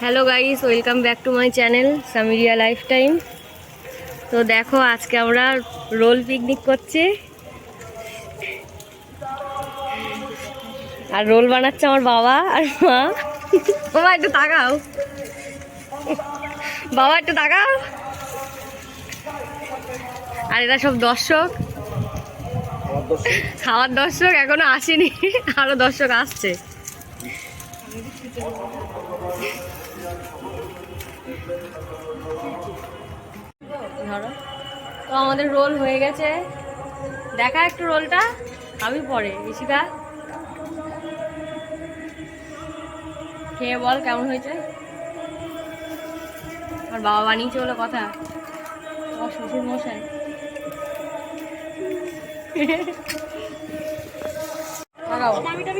Hello guys, welcome back to my channel সামিরিয়া life time. তো দেখো, আজকে আমরা রোল পিকনিক করছি আর রোল বানাচ্ছে আমার বাবা আর মা। বাবা একটু তাকাও, বাবা একটু তাকাও। আর এরা সব দর্শক, খাওয়ার দর্শক এখনো আসেনি, আরো দর্শক আসছে। ধরো, তো আমাদের রোল হয়ে গেছে। দেখা একটু রোলটা, আমি পরে ঋষিকা খেয়ে বল কেমন হয়েছে। আর বাবা বানিয়েছে বলে কথা, আমার শ্বশুর মশাই। তাকাও, তাকাও,